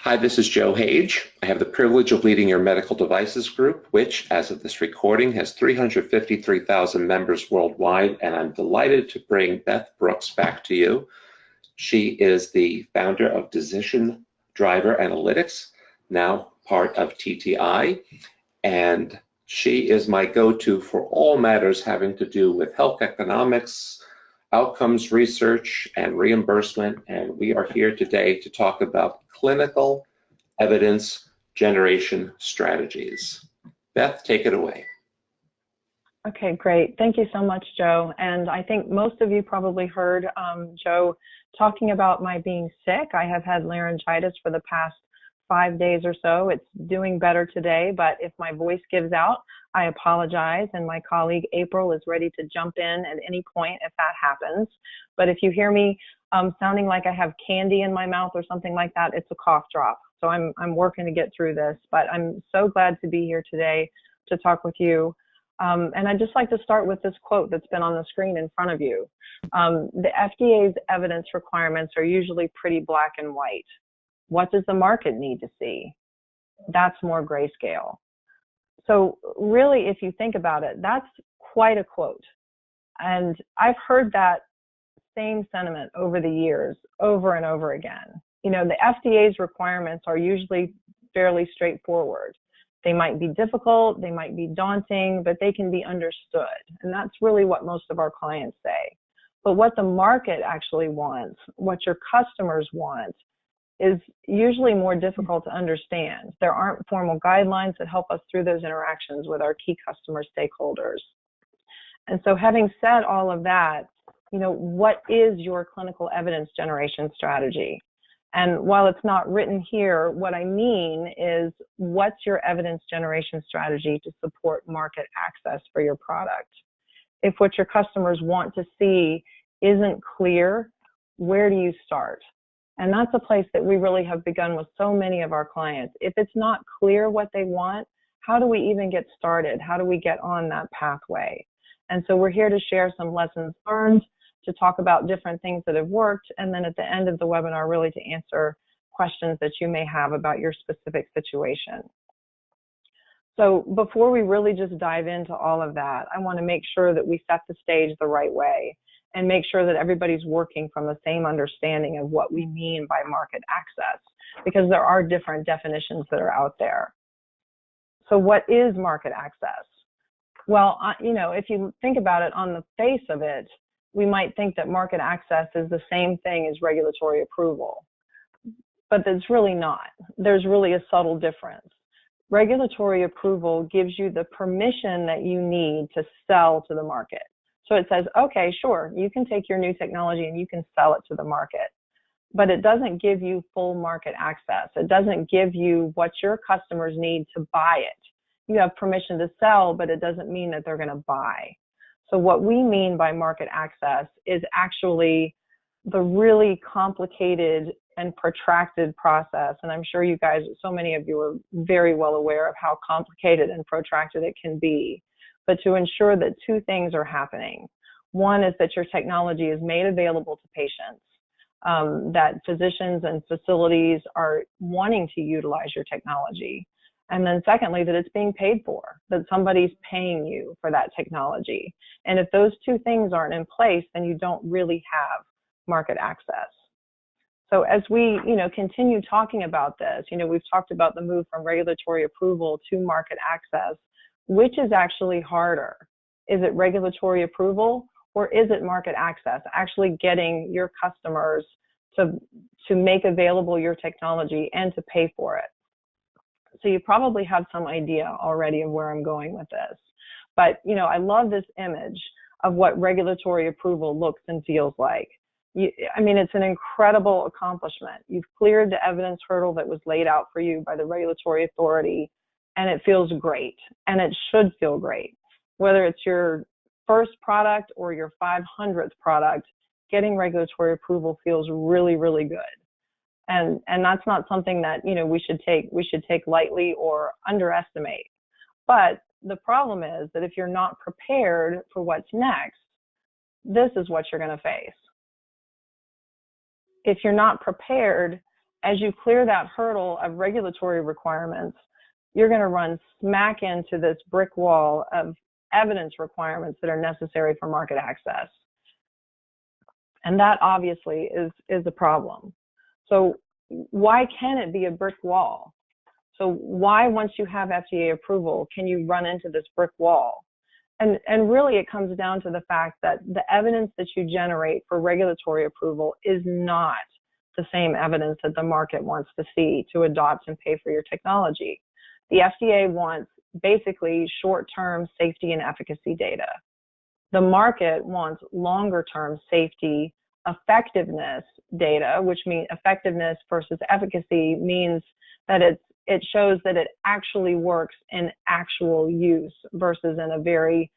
Hi, this is Joe Hage. I have the privilege of leading your medical devices group, which, as of this recording, has 353,000 members worldwide, and I'm delighted to bring Beth Brooks back to you. She is the founder of Decision Driver Analytics, now part of TTI, and she is my go-to for all matters having to do with health economics, outcomes research, and reimbursement. And we are here today to talk about clinical evidence generation strategies. Beth, take it away. Okay, great. Thank you so much, Joe. And I think most of you probably heard Joe talking about my being sick. I have had laryngitis for the past 5 days or so. It's doing better today, but if my voice gives out, I apologize. And my colleague April is ready to jump in at any point if that happens. But if you hear me sounding like I have candy in my mouth or something like that, it's a cough drop. So I'm working to get through this, but I'm so glad to be here today to talk with you. And I'd just like to start with this quote that's been on the screen in front of you. The FDA's evidence requirements are usually pretty black and white. What does the market need to see? That's more grayscale. So really, if you think about it, that's quite a quote. And I've heard that same sentiment over the years, over and over again. You know, the FDA's requirements are usually fairly straightforward. They might be difficult, they might be daunting, but they can be understood. And that's really what most of our clients say. But what the market actually wants, what your customers want, is usually more difficult to understand. There aren't formal guidelines that help us through those interactions with our key customer stakeholders. And so having said all of that, you know, what is your clinical evidence generation strategy? And while it's not written here, what I mean is, what's your evidence generation strategy to support market access for your product? If what your customers want to see isn't clear, where do you start? And that's a place that we really have begun with so many of our clients. If it's not clear what they want, how do we even get started? How do we get on that pathway? And so we're here to share some lessons learned, to talk about different things that have worked, and then at the end of the webinar, really to answer questions that you may have about your specific situation. So before we really just dive into all of that, I want to make sure that we set the stage the right way and make sure that everybody's working from the same understanding of what we mean by market access, because there are different definitions that are out there. So what is market access? Well, you know, if you think about it on the face of it, we might think that market access is the same thing as regulatory approval, but it's really not. There's really a subtle difference. Regulatory approval gives you the permission that you need to sell to the market. So it says, okay, sure, you can take your new technology and you can sell it to the market, but it doesn't give you full market access. It doesn't give you what your customers need to buy it. You have permission to sell, but it doesn't mean that they're going to buy. So what we mean by market access is actually the really complicated and protracted process. And I'm sure you guys, so many of you are very well aware of how complicated and protracted it can be. But to ensure that two things are happening. One is that your technology is made available to patients, that physicians and facilities are wanting to utilize your technology. And then secondly, that it's being paid for, that somebody's paying you for that technology. And if those two things aren't in place, then you don't really have market access. So as we, continue talking about this, we've talked about the move from regulatory approval to market access. Which is actually harder? Is it regulatory approval or is it market access? Actually getting your customers to make available your technology and to pay for it. So you probably have some idea already of where I'm going with this. But, I love this image of what regulatory approval looks and feels like. It's an incredible accomplishment. You've cleared the evidence hurdle that was laid out for you by the regulatory authority, and it feels great, and it should feel great. Whether it's your first product or your 500th product, getting regulatory approval feels really, really good. And that's not something that, we should take lightly or underestimate. But the problem is that if you're not prepared for what's next, this is what you're going to face. If you're not prepared, as you clear that hurdle of regulatory requirements, you're going to run smack into this brick wall of evidence requirements that are necessary for market access. And that obviously is a problem. So why can it be a brick wall? So why, once you have FDA approval, can you run into this brick wall? And really it comes down to the fact that the evidence that you generate for regulatory approval is not the same evidence that the market wants to see to adopt and pay for your technology. The FDA wants basically short-term safety and efficacy data. The market wants longer-term safety effectiveness data, which means effectiveness versus efficacy means that it shows that it actually works in actual use versus in a very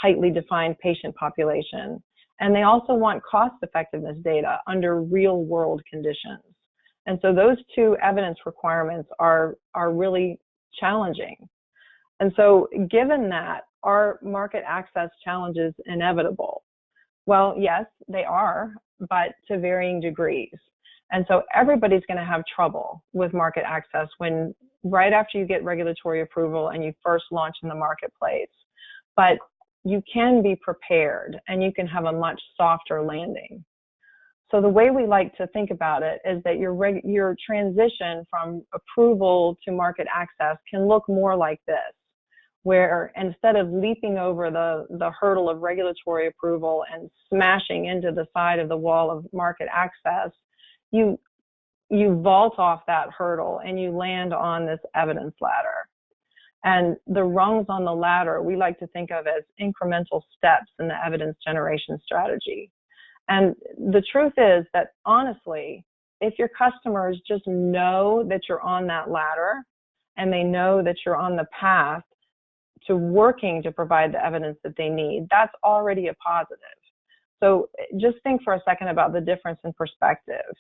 tightly defined patient population. And they also want cost effectiveness data under real world conditions. And so those two evidence requirements are really challenging. And so given that, are market access challenges inevitable? Well, yes, they are, but to varying degrees. And so everybody's going to have trouble with market access when right after you get regulatory approval and you first launch in the marketplace. But you can be prepared and you can have a much softer landing. So the way we like to think about it is that your transition from approval to market access can look more like this, where instead of leaping over the hurdle of regulatory approval and smashing into the side of the wall of market access, you vault off that hurdle and you land on this evidence ladder. And the rungs on the ladder we like to think of as incremental steps in the evidence generation strategy. And the truth is that honestly, if your customers just know that you're on that ladder and they know that you're on the path to working to provide the evidence that they need, that's already a positive. So just think for a second about the difference in perspective.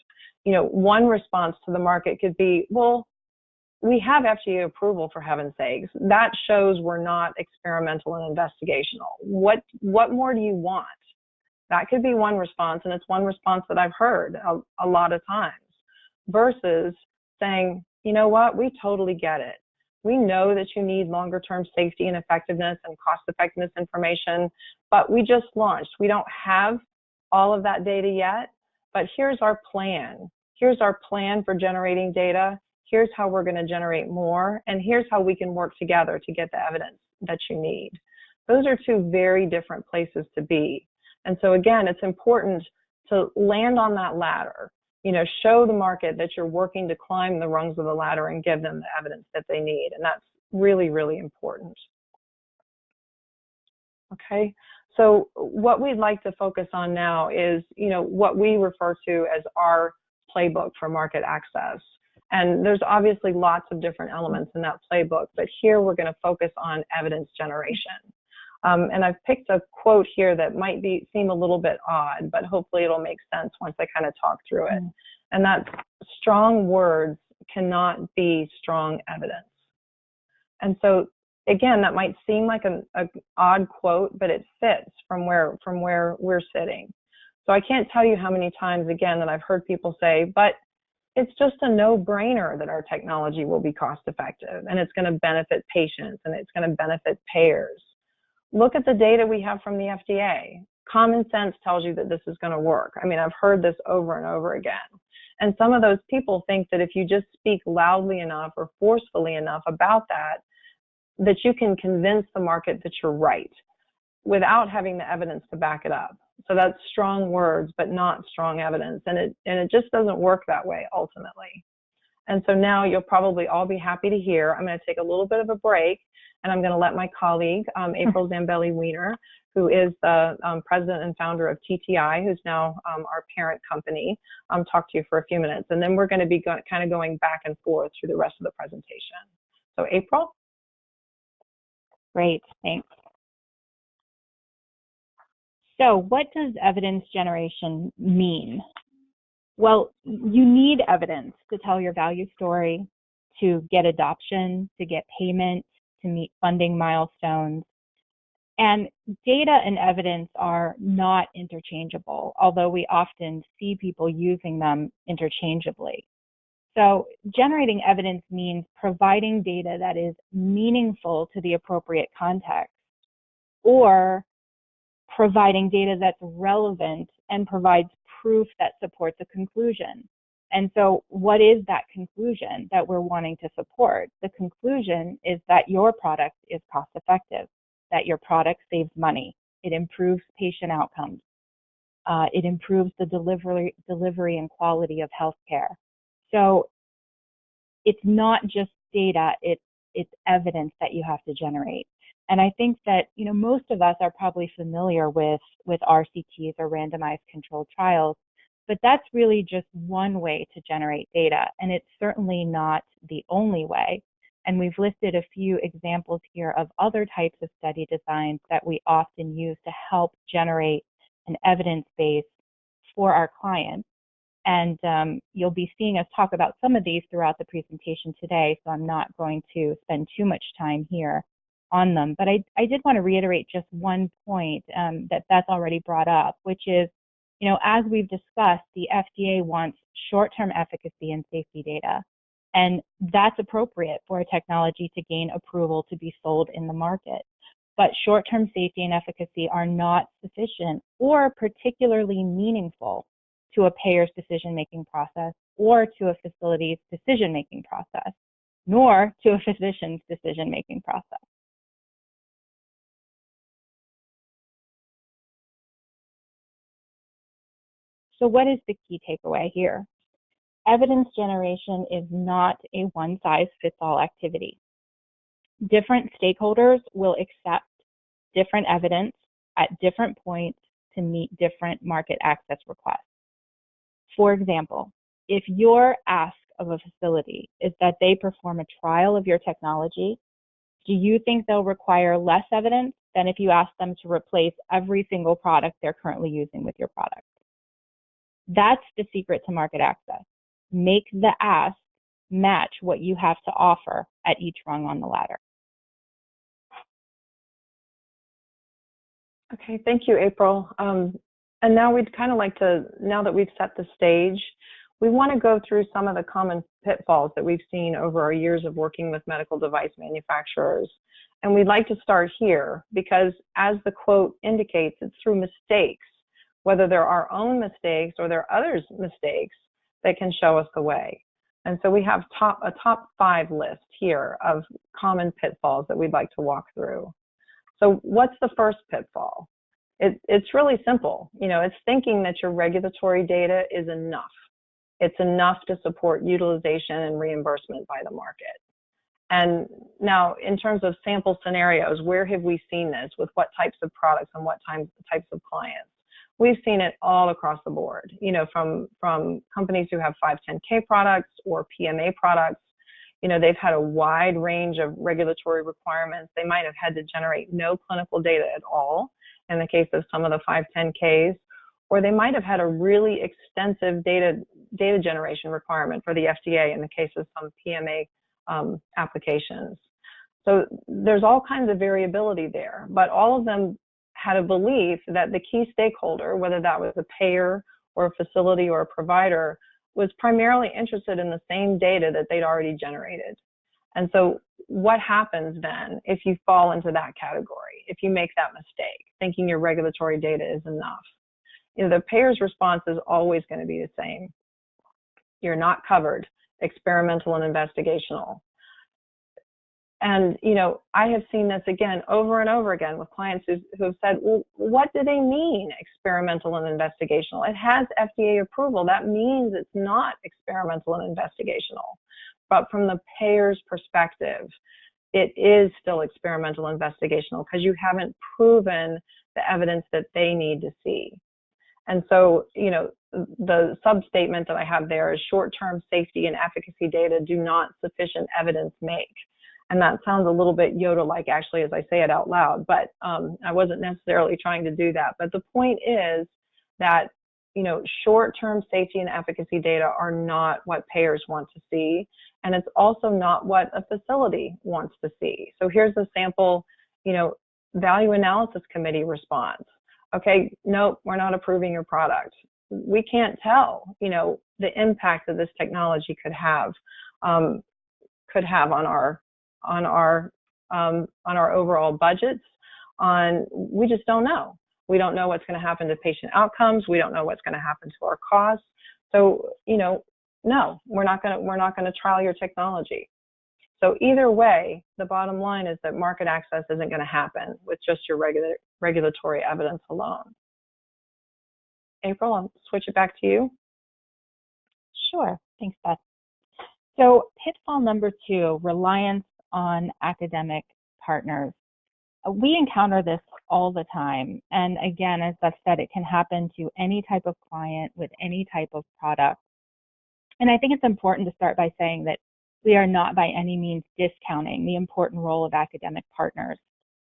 You know, one response to the market could be, well, we have FDA approval, for heaven's sakes. That shows we're not experimental and investigational. What more do you want? That could be one response, and it's one response that I've heard a lot of times, versus saying, you know what, we totally get it. We know that you need longer-term safety and effectiveness and cost-effectiveness information, but we just launched. We don't have all of that data yet, but here's our plan. Here's our plan for generating data. Here's how we're going to generate more, and here's how we can work together to get the evidence that you need. Those are two very different places to be. And so again, it's important to land on that ladder, you know, show the market that you're working to climb the rungs of the ladder and give them the evidence that they need. And that's really, really important. Okay, so what we'd like to focus on now is, you know, what we refer to as our playbook for market access. And there's obviously lots of different elements in that playbook, but here we're going to focus on evidence generation. And I've picked a quote here that might seem a little bit odd, but hopefully it'll make sense once I kind of talk through it. And that's, strong words cannot be strong evidence. And so again, that might seem like an odd quote, but it fits from where we're sitting. So I can't tell you how many times, again, that I've heard people say, but it's just a no-brainer that our technology will be cost-effective and it's going to benefit patients and it's going to benefit payers. Look at the data we have from the FDA. Common sense tells you that this is going to work. I mean, I've heard this over and over again. And some of those people think that if you just speak loudly enough or forcefully enough about that you can convince the market that you're right without having the evidence to back it up. So that's strong words, but not strong evidence. And it just doesn't work that way ultimately. And so now you'll probably all be happy to hear, I'm going to take a little bit of a break and I'm going to let my colleague, April Zambelli-Weiner, who is the president and founder of TTI, who's now our parent company, talk to you for a few minutes. And then we're going to be kind of going back and forth through the rest of the presentation. So April? Great, thanks. So what does evidence generation mean? Well, you need evidence to tell your value story, to get adoption, to get payment, to meet funding milestones. And data and evidence are not interchangeable, although we often see people using them interchangeably. So generating evidence means providing data that is meaningful to the appropriate context, or providing data that's relevant and provides proof that supports a conclusion. And so what is that conclusion that we're wanting to support? The conclusion is that your product is cost effective, that your product saves money, it improves patient outcomes, it improves the delivery and quality of healthcare. So it's not just data, it's evidence that you have to generate. And I think that, you know, most of us are probably familiar with RCTs or randomized controlled trials, but that's really just one way to generate data, and it's certainly not the only way. And we've listed a few examples here of other types of study designs that we often use to help generate an evidence base for our clients. And you'll be seeing us talk about some of these throughout the presentation today, so I'm not going to spend too much time here on them. But I did want to reiterate just one point that's already brought up, which is, you know, as we've discussed, the FDA wants short-term efficacy and safety data, and that's appropriate for a technology to gain approval to be sold in the market. But short-term safety and efficacy are not sufficient or particularly meaningful to a payer's decision-making process or to a facility's decision-making process, nor to a physician's decision-making process. So what is the key takeaway here? Evidence generation is not a one-size-fits-all activity. Different stakeholders will accept different evidence at different points to meet different market access requests. For example, if your ask of a facility is that they perform a trial of your technology, do you think they'll require less evidence than if you ask them to replace every single product they're currently using with your product? That's the secret to market access. Make the ask match what you have to offer at each rung on the ladder. Okay, thank you, April. And now we'd kind of like to, now that we've set the stage, we want to go through some of the common pitfalls that we've seen over our years of working with medical device manufacturers. And we'd like to start here because, as the quote indicates, it's through mistakes, whether they're our own mistakes or they're others' mistakes, that can show us the way. And so we have a top 5 list here of common pitfalls that we'd like to walk through. So what's the first pitfall? It's really simple. You know, it's thinking that your regulatory data is enough. It's enough to support utilization and reimbursement by the market. And now, in terms of sample scenarios, where have we seen this? With what types of products and what types of clients? We've seen it all across the board, you know, from companies who have 510K products or PMA products. You know, they've had a wide range of regulatory requirements. They might have had to generate no clinical data at all in the case of some of the 510Ks, or they might have had a really extensive data generation requirement for the FDA in the case of some PMA applications. So there's all kinds of variability there, but all of them had a belief that the key stakeholder, whether that was a payer or a facility or a provider, was primarily interested in the same data that they'd already generated. And so what happens then if you fall into that category, if you make that mistake, thinking your regulatory data is enough? You know, the payer's response is always going to be the same. You're not covered, experimental and investigational. And, you know, I have seen this again over and over again with clients who have said, well, what do they mean, experimental and investigational? It has FDA approval. That means it's not experimental and investigational. But from the payer's perspective, it is still experimental and investigational because you haven't proven the evidence that they need to see. And so, you know, the sub-statement that I have there is short-term safety and efficacy data do not sufficient evidence make. And that sounds a little bit Yoda-like, actually, as I say it out loud, but I wasn't necessarily trying to do that. But the point is that, you know, short-term safety and efficacy data are not what payers want to see, and it's also not what a facility wants to see. So here's a sample, you know, value analysis committee response. Okay, nope, we're not approving your product. we can't tell, the impact that this technology could have on our overall budgets. We just don't know. We don't know what's going to happen to patient outcomes. We don't know what's going to happen to our costs. So, no, we're not going to trial your technology. So either way, the bottom line is that market access isn't going to happen with just your regulatory evidence alone. April, I'll switch it back to you. Sure, thanks, Beth. So pitfall number 2, reliance on academic partners. We encounter this all the time. And again, as Beth said, it can happen to any type of client with any type of product. And I think it's important to start by saying that we are not by any means discounting the important role of academic partners.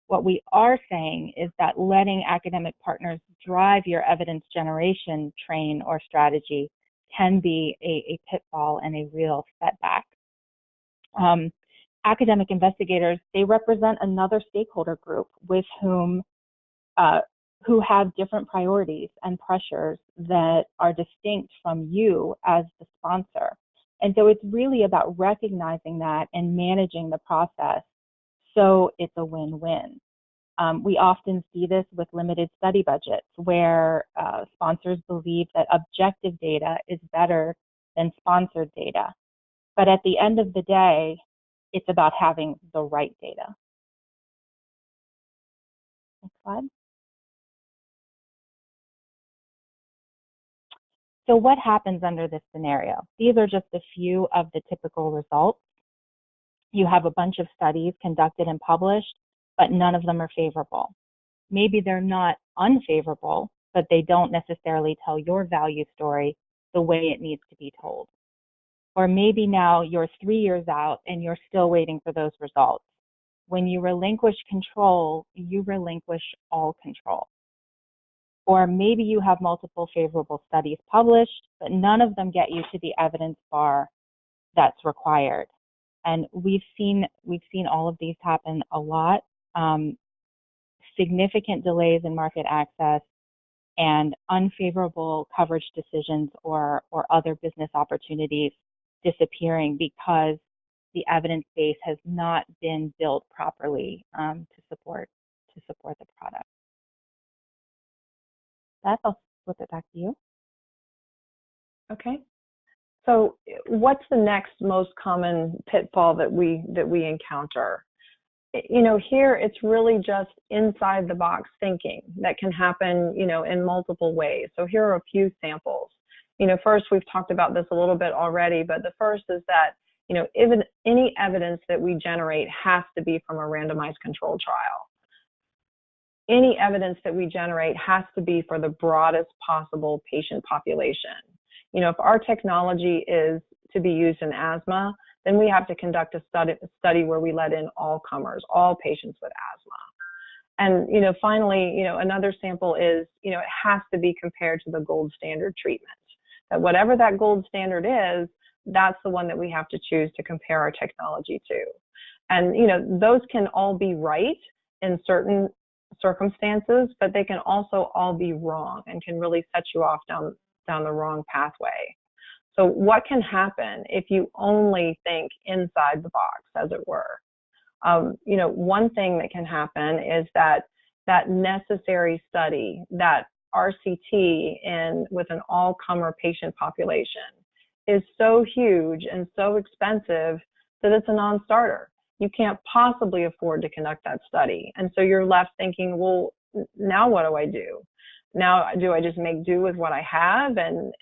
What we are saying is that letting academic partners drive your evidence generation train or strategy can be a pitfall and a real setback. Academic investigators, they represent another stakeholder group with who have different priorities and pressures that are distinct from you as the sponsor. And so it's really about recognizing that and managing the process so it's a win-win. We often see this with limited study budgets where sponsors believe that objective data is better than sponsored data. But at the end of the day, it's about having the right data. Next slide. So what happens under this scenario? These are just a few of the typical results. You have a bunch of studies conducted and published, but none of them are favorable. Maybe they're not unfavorable, but they don't necessarily tell your value story the way it needs to be told. Or maybe now you're 3 years out and you're still waiting for those results. When you relinquish control, you relinquish all control. Or maybe you have multiple favorable studies published, but none of them get you to the evidence bar that's required. And we've seen all of these happen a lot. Significant delays in market access and unfavorable coverage decisions or other business opportunities disappearing because the evidence base has not been built properly to support the product. Beth, I'll flip it back to you. Okay. So what's the next most common pitfall that we encounter? Here it's really just inside the box thinking that can happen, in multiple ways. So here are a few samples. First, we've talked about this a little bit already, but the first is that, even any evidence that we generate has to be from a randomized controlled trial. Any evidence that we generate has to be for the broadest possible patient population. If our technology is to be used in asthma, then we have to conduct a study where we let in all comers, all patients with asthma. And, finally, another sample is, it has to be compared to the gold standard treatment. That whatever that gold standard is, that's the one that we have to choose to compare our technology to. And, those can all be right in certain circumstances, but they can also all be wrong and can really set you off down the wrong pathway. So what can happen if you only think inside the box, as it were? One thing that can happen is that necessary study, that RCT with an all-comer patient population is so huge and so expensive that it's a non-starter. You can't possibly afford to conduct that study. And so you're left thinking, well, now what do I do? Now, do I just make do with what I have and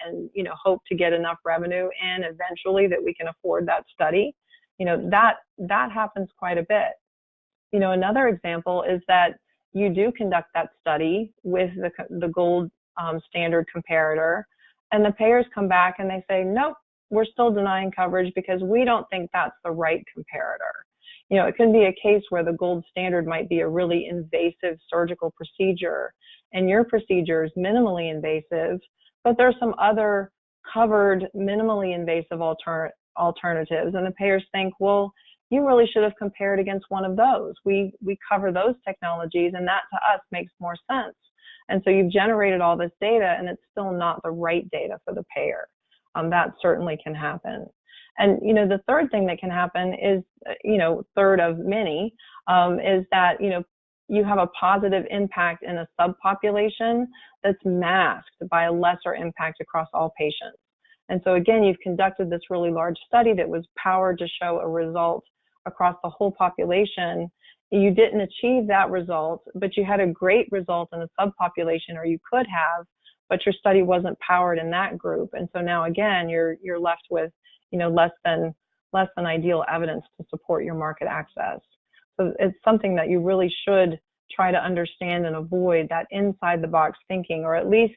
hope to get enough revenue in eventually that we can afford that study? That happens quite a bit. Another example is that you do conduct that study with the gold standard comparator, and the payers come back and they say, nope, we're still denying coverage because we don't think that's the right comparator. It can be a case where the gold standard might be a really invasive surgical procedure, and your procedure is minimally invasive, but there's some other covered minimally invasive alternatives, and the payers think, well, you really should have compared against one of those. We cover those technologies, and that to us makes more sense. And so you've generated all this data and it's still not the right data for the payer. That certainly can happen. And, the third thing that can happen is, third of many, is that, you have a positive impact in a subpopulation that's masked by a lesser impact across all patients. And so again, you've conducted this really large study that was powered to show a result across the whole population. You didn't achieve that result, but you had a great result in a subpopulation, or you could have, but your study wasn't powered in that group. And so now again, you're left with, less than ideal evidence to support your market access. So it's something that you really should try to understand and avoid, that inside the box thinking, or at least,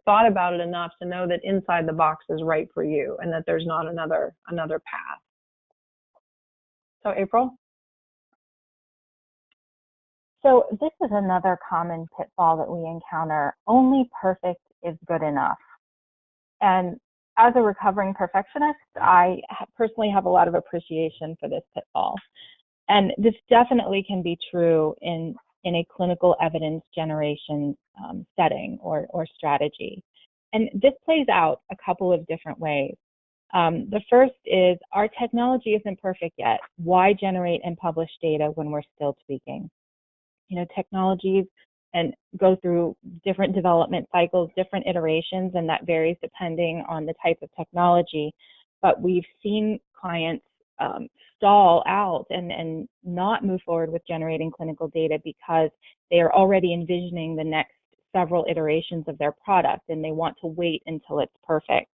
thought about it enough to know that inside the box is right for you and that there's not another path. So April? So this is another common pitfall that we encounter. Only perfect is good enough. And as a recovering perfectionist, I personally have a lot of appreciation for this pitfall. And this definitely can be true in a clinical evidence generation setting or strategy. And this plays out a couple of different ways. The first is, our technology isn't perfect yet. Why generate and publish data when we're still tweaking? Technologies and go through different development cycles, different iterations, and that varies depending on the type of technology. But we've seen clients stall out and not move forward with generating clinical data because they are already envisioning the next several iterations of their product and they want to wait until it's perfect.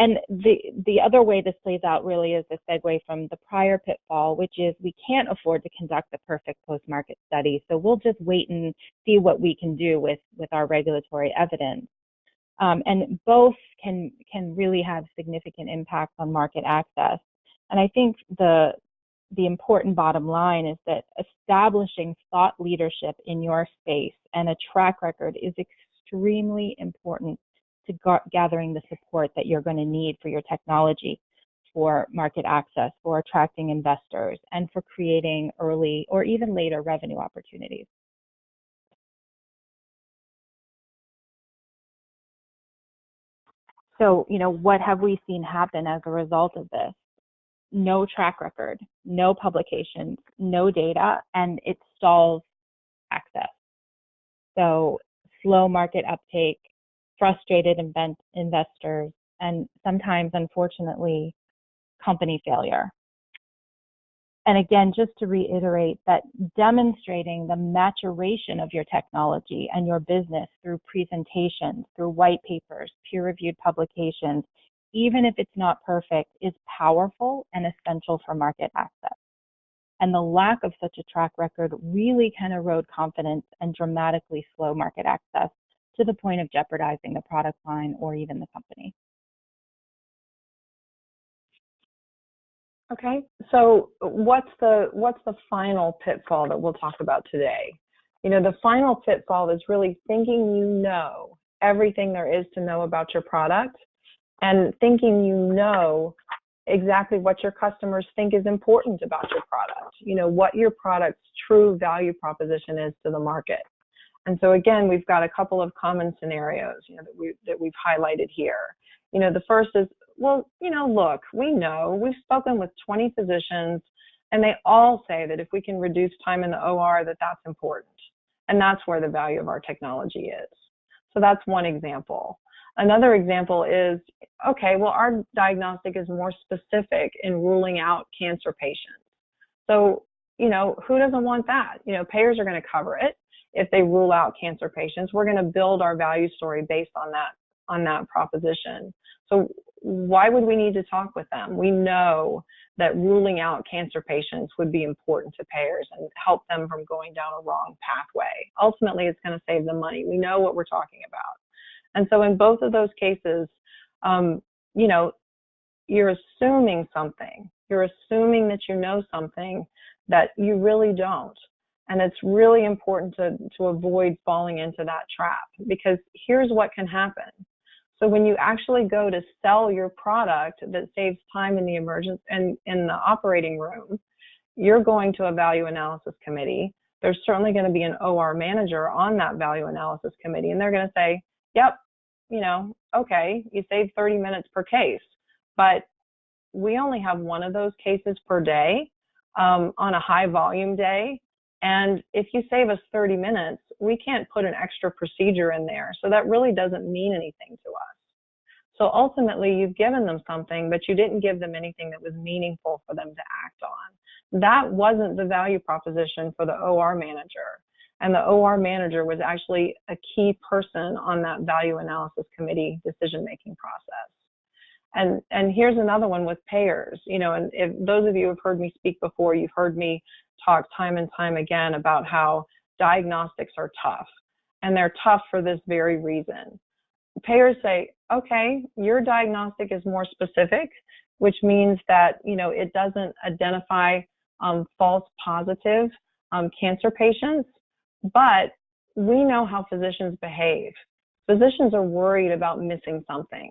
And the other way this plays out really is a segue from the prior pitfall, which is we can't afford to conduct the perfect post-market study, so we'll just wait and see what we can do with our regulatory evidence. And both can really have significant impacts on market access. And I think the important bottom line is that establishing thought leadership in your space and a track record is extremely important to gathering the support that you're going to need for your technology, for market access, for attracting investors, and for creating early or even later revenue opportunities. So, what have we seen happen as a result of this? No track record, no publications, no data, and it stalls access. So slow market uptake, frustrated investors, and sometimes, unfortunately, company failure. And again, just to reiterate that demonstrating the maturation of your technology and your business through presentations, through white papers, peer-reviewed publications, even if it's not perfect, is powerful and essential for market access. And the lack of such a track record really can erode confidence and dramatically slow market access to the point of jeopardizing the product line or even the company. Okay, so what's the final pitfall that we'll talk about today? The final pitfall is really thinking you know everything there is to know about your product and thinking you know exactly what your customers think is important about your product, what your product's true value proposition is to the market. And so again, we've got a couple of common scenarios, that we've highlighted here. The first is, well, look, we've spoken with 20 physicians and they all say that if we can reduce time in the OR, that's important. And that's where the value of our technology is. So that's one example. Another example is, okay, well, our diagnostic is more specific in ruling out cancer patients. So, who doesn't want that? Payers are going to cover it. If they rule out cancer patients, we're going to build our value story based on that proposition. So why would we need to talk with them? We know that ruling out cancer patients would be important to payers and help them from going down a wrong pathway. Ultimately, it's going to save them money. We know what we're talking about. And so in both of those cases, you're assuming something. You're assuming that you know something that you really don't. And it's really important to avoid falling into that trap, because here's what can happen. So when you actually go to sell your product that saves time in the in the operating room, you're going to a value analysis committee. there's certainly going to be an OR manager on that value analysis committee, and they're going to say, yep, you know, okay, you saved 30 minutes per case, but we only have one of those cases per day on a high volume day. And if you save us 30 minutes, we can't put an extra procedure in there. So that really doesn't mean anything to us. So ultimately, you've given them something, but you didn't give them anything that was meaningful for them to act on. That wasn't the value proposition for the OR manager. And the OR manager was actually a key person on that value analysis committee decision-making process. And here's another one with payers. You know, and if those of you who have heard me speak before, you've heard me talk time and time again about how diagnostics are tough. And they're tough for this very reason. Payers say, okay, your diagnostic is more specific, which means that, you know, it doesn't identify false positive cancer patients, but we know how physicians behave. Physicians are worried about missing something.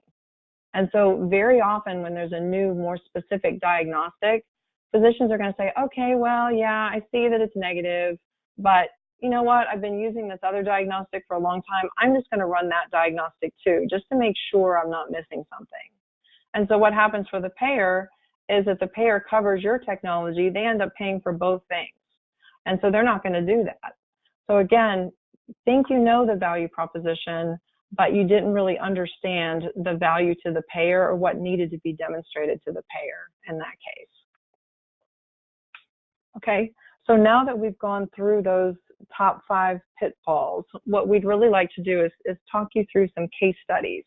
And so very often when there's a new, more specific diagnostic, physicians are going to say, okay, well, yeah, I see that it's negative, but you know what, I've been using this other diagnostic for a long time. I'm just going to run that diagnostic too, just to make sure I'm not missing something. And so what happens for the payer is that the payer covers your technology, they end up paying for both things. And so they're not going to do that. So again, think you know the value proposition, but you didn't really understand the value to the payer or what needed to be demonstrated to the payer in that case. Okay, so now that we've gone through those top 5 pitfalls, what we'd really like to do is talk you through some case studies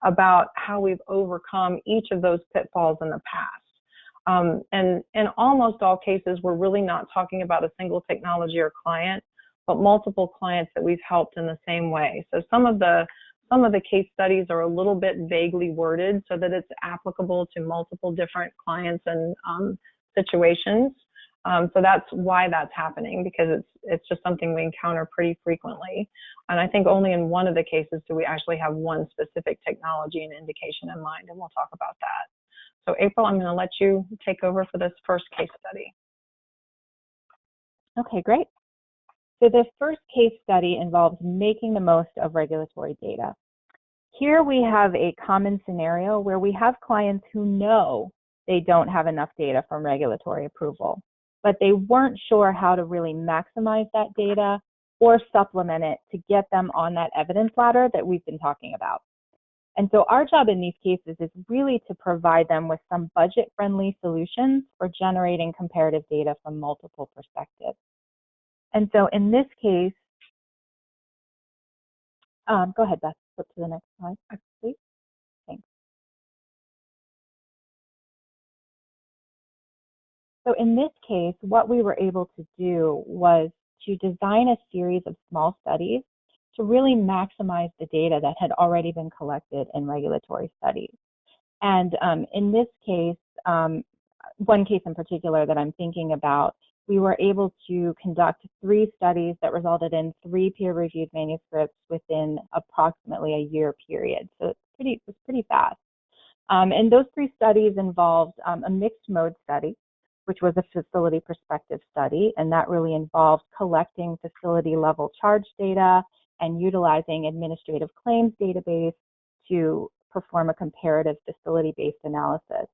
about how we've overcome each of those pitfalls in the past. And in almost all cases, we're really not talking about a single technology or client, but multiple clients that we've helped in the same way. So some of the case studies are a little bit vaguely worded so that it's applicable to multiple different clients and situations. So that's why that's happening, because it's just something we encounter pretty frequently. And I think only in one of the cases do we actually have one specific technology and indication in mind, and we'll talk about that. So April, I'm going to let you take over for this first case study. Okay, great. So this first case study involves making the most of regulatory data. Here we have a common scenario where we have clients who know they don't have enough data from regulatory approval, but they weren't sure how to really maximize that data or supplement it to get them on that evidence ladder that we've been talking about. And so our job in these cases is really to provide them with some budget-friendly solutions for generating comparative data from multiple perspectives. And so in this case, go ahead, Beth, flip to the next slide, please. Thanks. So in this case, what we were able to do was to design a series of small studies to really maximize the data that had already been collected in regulatory studies. And in this case, one case in particular that I'm thinking about, we were able to conduct 3 studies that resulted in 3 peer-reviewed manuscripts within approximately a year period. So it was pretty fast. And those 3 studies involved a mixed mode study, which was a facility perspective study, and that really involved collecting facility level charge data and utilizing administrative claims database to perform a comparative facility-based analysis.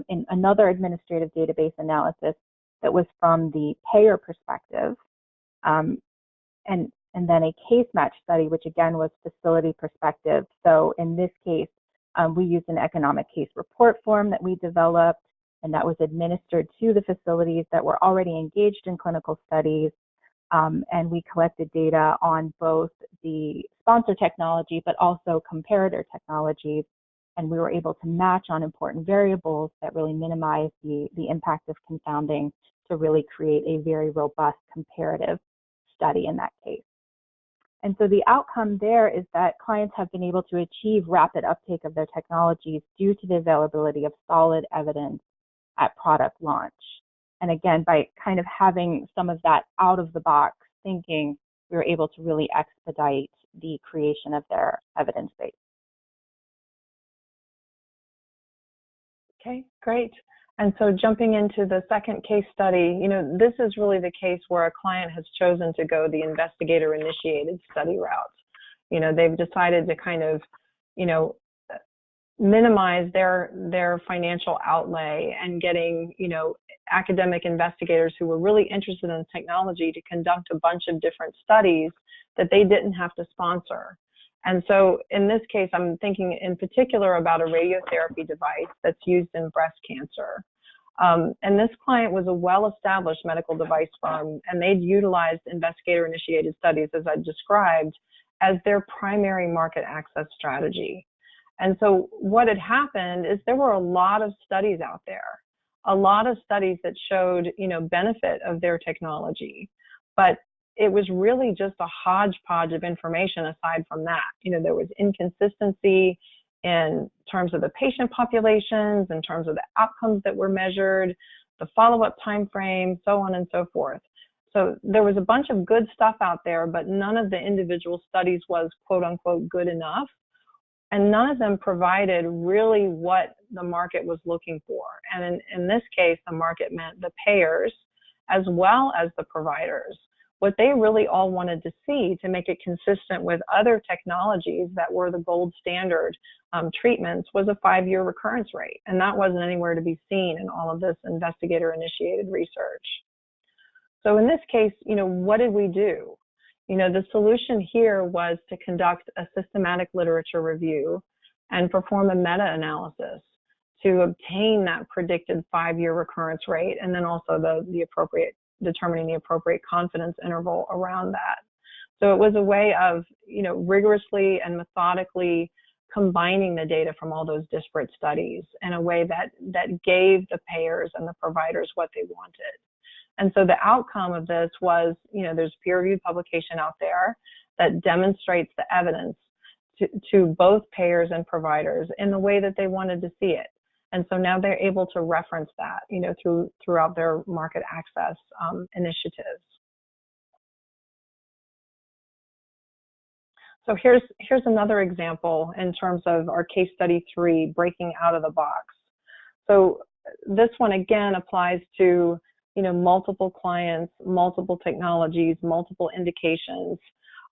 In another administrative database analysis that was from the payer perspective, and then a case match study, which again was facility perspective. So in this case, we used an economic case report form that we developed, and that was administered to the facilities that were already engaged in clinical studies. And we collected data on both the sponsor technology, but also comparator technologies. And we were able to match on important variables that really minimize the impact of confounding to really create a very robust comparative study in that case. And so the outcome there is that clients have been able to achieve rapid uptake of their technologies due to the availability of solid evidence at product launch. And again, by kind of having some of that out of the box thinking, we were able to really expedite the creation of their evidence base. Okay, great. And so jumping into the second case study, this is really the case where a client has chosen to go the investigator-initiated study route. They've decided to kind of, minimize their financial outlay and getting, academic investigators who were really interested in technology to conduct a bunch of different studies that they didn't have to sponsor. And so in this case, I'm thinking in particular about a radiotherapy device that's used in breast cancer. And this client was a well-established medical device firm, and they'd utilized investigator-initiated studies, as I described, as their primary market access strategy. And so what had happened is there were a lot of studies out there, a lot of studies that showed, benefit of their technology, but it was really just a hodgepodge of information aside from that. There was inconsistency in terms of the patient populations, in terms of the outcomes that were measured, the follow-up time frame, so on and so forth. So there was a bunch of good stuff out there, but none of the individual studies was quote unquote good enough. And none of them provided really what the market was looking for. And in this case, the market meant the payers as well as the providers. What they really all wanted to see to make it consistent with other technologies that were the gold standard treatments was a 5-year recurrence rate. And that wasn't anywhere to be seen in all of this investigator-initiated research. So in this case, what did we do? The solution here was to conduct a systematic literature review and perform a meta-analysis to obtain that predicted 5-year recurrence rate, and then also determining the appropriate confidence interval around that. So it was a way of, rigorously and methodically combining the data from all those disparate studies in a way that gave the payers and the providers what they wanted. And so the outcome of this was, there's peer-reviewed publication out there that demonstrates the evidence to both payers and providers in the way that they wanted to see it. And so now they're able to reference that, throughout their market access initiatives. So here's another example in terms of our case study 3, breaking out of the box. So this one again applies to multiple clients, multiple technologies, multiple indications.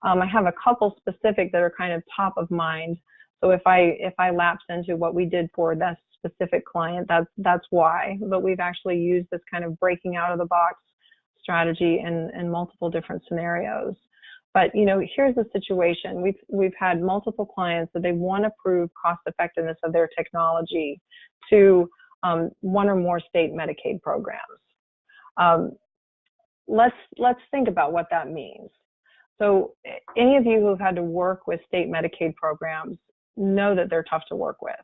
I have a couple specific that are kind of top of mind. So if I lapse into what we did for that specific client, that's why. But we've actually used this kind of breaking out of the box strategy in multiple different scenarios. But here's the situation. We've had multiple clients that they want to prove cost effectiveness of their technology to one or more state Medicaid programs. Let's think about what that means. So any of you who've had to work with state Medicaid programs know that they're tough to work with.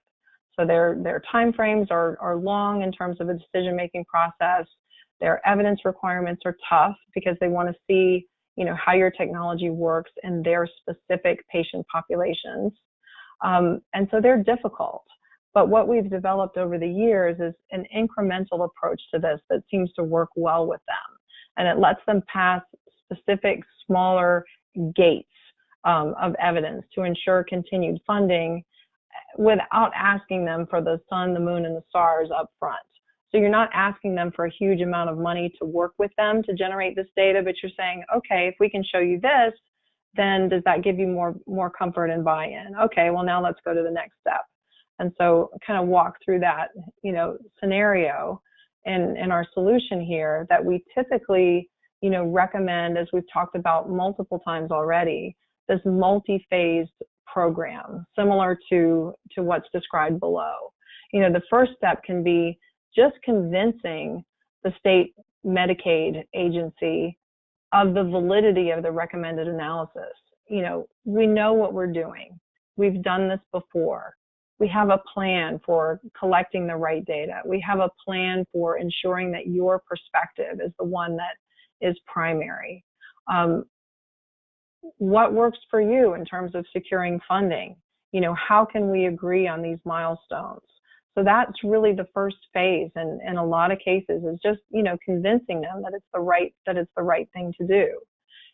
So their time frames are long in terms of a decision-making process. Their evidence requirements are tough because they want to see, how your technology works in their specific patient populations. And so they're difficult. But what we've developed over the years is an incremental approach to this that seems to work well with them. And it lets them pass specific smaller gates of evidence to ensure continued funding without asking them for the sun, the moon, and the stars up front. So you're not asking them for a huge amount of money to work with them to generate this data, but you're saying, okay, if we can show you this, then does that give you more comfort and buy-in? Okay, well now let's go to the next step. And so kind of walk through that, scenario in our solution here that we typically, recommend, as we've talked about multiple times already, this multi-phased program, similar to what's described below. The first step can be just convincing the state Medicaid agency of the validity of the recommended analysis. We know what we're doing. We've done this before. We have a plan for collecting the right data. We have a plan for ensuring that your perspective is the one that is primary. What works for you in terms of securing funding? How can we agree on these milestones? So that's really the first phase, and in a lot of cases is just, convincing them that it's the right thing to do.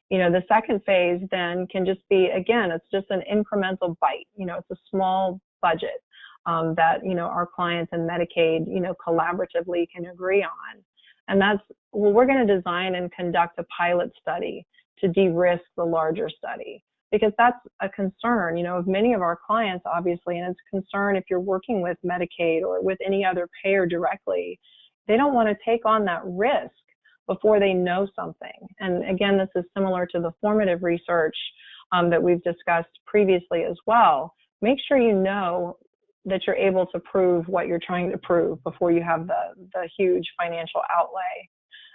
The second phase then can just be, again, it's just an incremental bite. It's a small budget. that, our clients and Medicaid, collaboratively can agree on. And that's, well, we're going to design and conduct a pilot study to de-risk the larger study, because that's a concern, of many of our clients, obviously, and it's a concern if you're working with Medicaid or with any other payer directly. They don't want to take on that risk before they know something. And again, this is similar to the formative research that we've discussed previously as well. Make sure you know that you're able to prove what you're trying to prove before you have the huge financial outlay.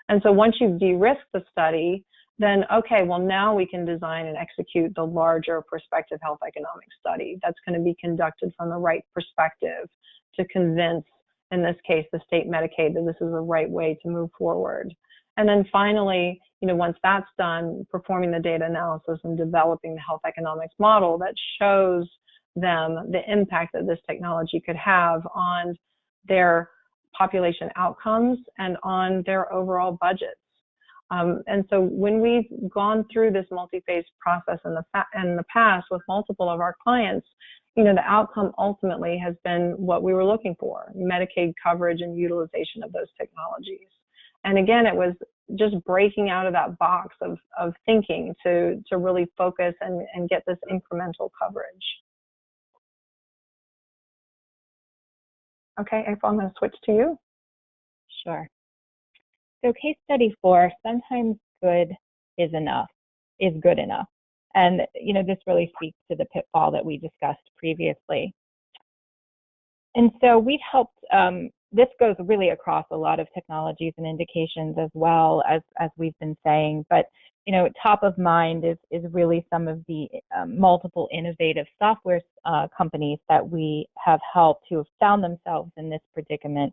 And so once you've de-risked the study, then okay, well now we can design and execute the larger prospective health economic study that's going to be conducted from the right perspective to convince, in this case, the state Medicaid that this is the right way to move forward. And then finally, once that's done, performing the data analysis and developing the health economics model that shows them the impact that this technology could have on their population outcomes and on their overall budgets. And so when we've gone through this multi-phase process in the past with multiple of our clients, the outcome ultimately has been what we were looking for: Medicaid coverage and utilization of those technologies. And again, it was just breaking out of that box of thinking to really focus and get this incremental coverage. Okay, April, I'm going to switch to you. Sure. So case study 4, sometimes good is good enough. And, this really speaks to the pitfall that we discussed previously. And so we've helped, this goes really across a lot of technologies and indications as well, as we've been saying, but top of mind is really some of the multiple innovative software companies that we have helped who have found themselves in this predicament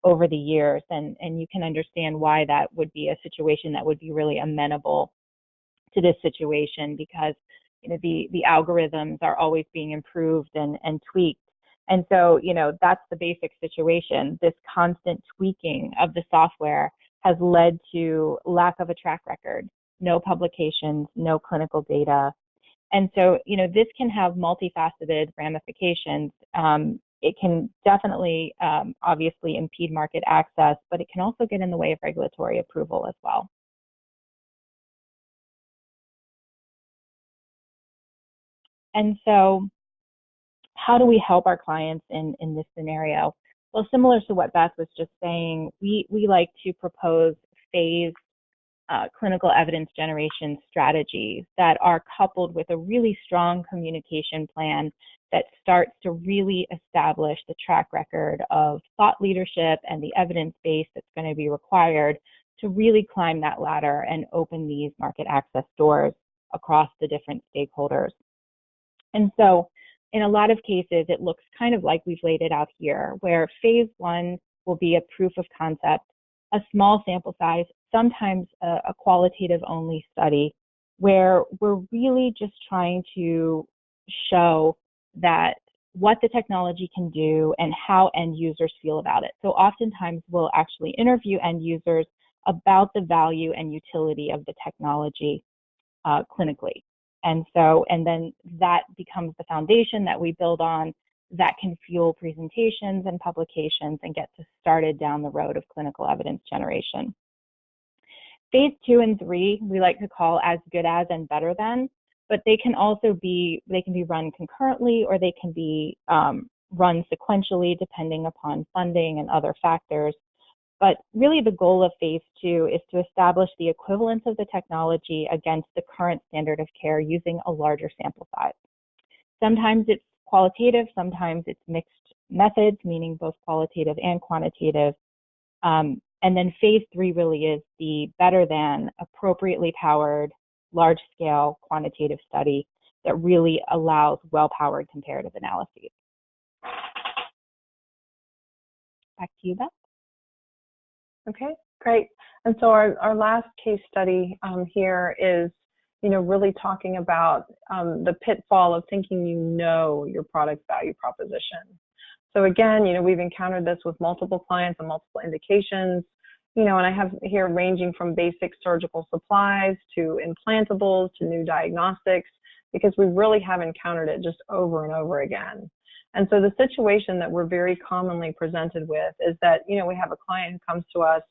over the years, and you can understand why that would be a situation that would be really amenable to this situation, because the algorithms are always being improved and tweaked. And so, that's the basic situation. This constant tweaking of the software has led to lack of a track record, no publications, no clinical data. And so, this can have multifaceted ramifications. It can definitely, obviously, impede market access, but it can also get in the way of regulatory approval as well. And so, how do we help our clients in this scenario? Well, similar to what Beth was just saying, we like to propose phased clinical evidence generation strategies that are coupled with a really strong communication plan that starts to really establish the track record of thought leadership and the evidence base that's going to be required to really climb that ladder and open these market access doors across the different stakeholders. And so in a lot of cases, it looks kind of like we've laid it out here, where phase 1 will be a proof of concept, a small sample size, sometimes a qualitative only study, where we're really just trying to show that what the technology can do and how end users feel about it. So oftentimes we'll actually interview end users about the value and utility of the technology clinically. And then that becomes the foundation that we build on that can fuel presentations and publications and get us started down the road of clinical evidence generation. Phase 2 and 3, we like to call as good as and better than, but they can be run concurrently, or they can be run sequentially depending upon funding and other factors. But really the goal of phase 2 is to establish the equivalence of the technology against the current standard of care using a larger sample size. Sometimes it's qualitative, sometimes it's mixed methods, meaning both qualitative and quantitative. And then phase 3 really is the better than, appropriately powered, large-scale quantitative study that really allows well-powered comparative analyses. Back to you, Beth. Okay, great. And so our last case study here is, really talking about the pitfall of thinking your product's value proposition. So again, we've encountered this with multiple clients and multiple indications, and I have here ranging from basic surgical supplies to implantables to new diagnostics because we really have encountered it just over and over again. And so the situation that we're very commonly presented with is that, we have a client who comes to us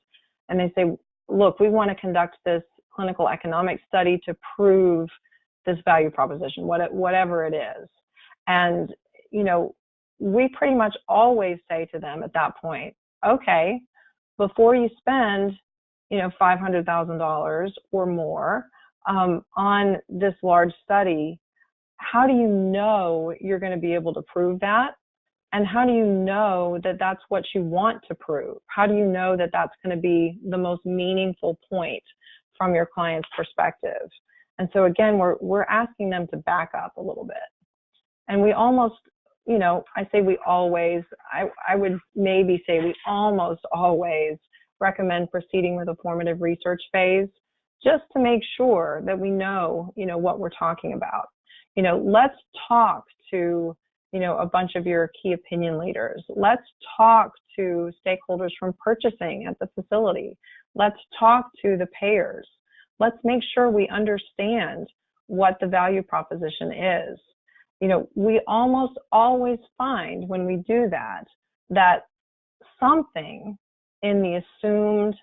and they say, look, we want to conduct this clinical economic study to prove this value proposition, whatever it is. And, we pretty much always say to them at that point, okay, before you spend, $500,000 or more on this large study, how do you know you're going to be able to prove that? And how do you know that that's what you want to prove? How do you know that that's going to be the most meaningful point from your client's perspective? And so again, we're asking them to back up a little bit. And we almost, I say we always, I would maybe say we almost always recommend proceeding with a formative research phase, just to make sure that we know, what we're talking about. Let's talk to, a bunch of your key opinion leaders. Let's talk to stakeholders from purchasing at the facility. Let's talk to the payers. Let's make sure we understand what the value proposition is. We almost always find when we do that, that something in the assumed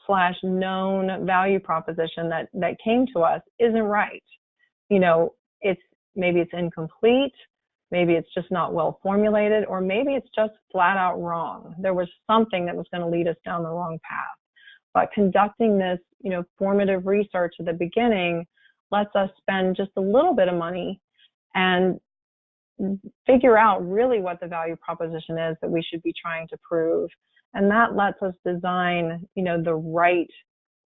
/ known value proposition that came to us isn't right. Maybe it's incomplete, maybe it's just not well formulated, or maybe it's just flat out wrong. There was something that was going to lead us down the wrong path. But conducting this, formative research at the beginning lets us spend just a little bit of money and figure out really what the value proposition is that we should be trying to prove. And that lets us design, the right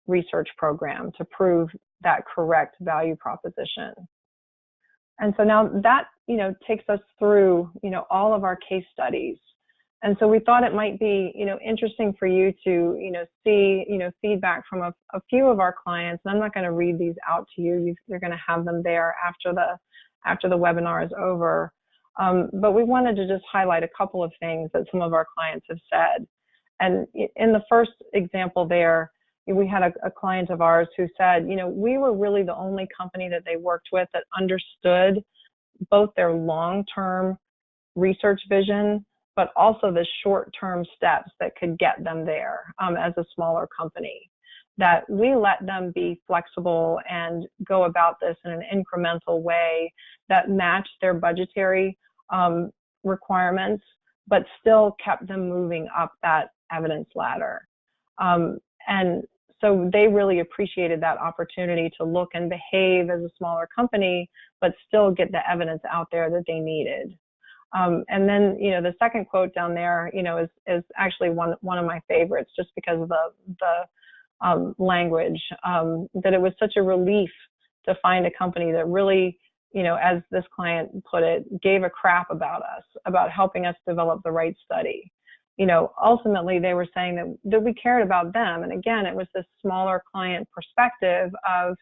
research program to prove that correct value proposition. And so now that, takes us through, all of our case studies. And so we thought it might be, interesting for you to, see, feedback from a few of our clients. And I'm not going to read these out to you. You're going to have them there after the webinar is over. But we wanted to just highlight a couple of things that some of our clients have said. And in the first example there, we had a client of ours who said, we were really the only company that they worked with that understood both their long-term research vision, but also the short-term steps that could get them there as a smaller company. That we let them be flexible and go about this in an incremental way that matched their budgetary requirements, but still kept them moving up that evidence ladder. And so they really appreciated that opportunity to look and behave as a smaller company, but still get the evidence out there that they needed. And then, the second quote down there, is actually one of my favorites, just because of the language, that it was such a relief to find a company that really, as this client put it, gave a crap about us, about helping us develop the right study. Ultimately they were saying that we cared about them. And again, it was this smaller client perspective of,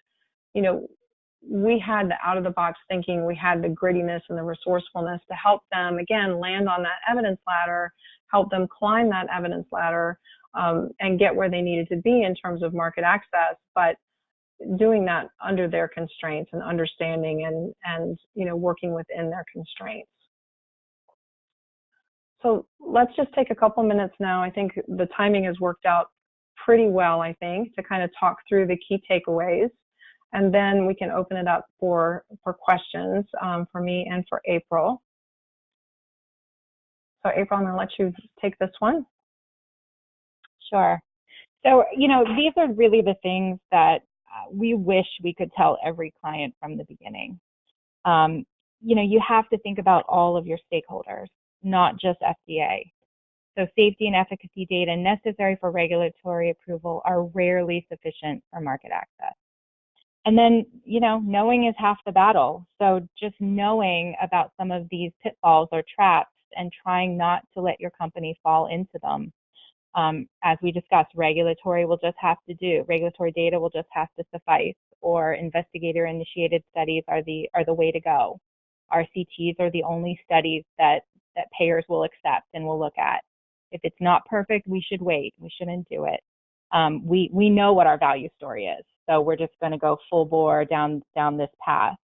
we had the out-of-the-box thinking, we had the grittiness and the resourcefulness to help them, again, land on that evidence ladder, help them climb that evidence ladder, and get where they needed to be in terms of market access, but doing that under their constraints and understanding and working within their constraints. So let's just take a couple minutes now. I think the timing has worked out pretty well, I think, to kind of talk through the key takeaways. And then we can open it up for questions for me and for April. So April, I'm going to let you take this one. Sure. So, these are really the things that we wish we could tell every client from the beginning. You have to think about all of your stakeholders, not just FDA. So safety and efficacy data necessary for regulatory approval are rarely sufficient for market access. And then, knowing is half the battle. So just knowing about some of these pitfalls or traps and trying not to let your company fall into them. As we discussed, regulatory data will just have to suffice, or investigator-initiated studies are the way to go. RCTs are the only studies that payers will accept and will look at. If it's not perfect, we should wait. We shouldn't do it. We know what our value story is, so we're just going to go full bore down this path.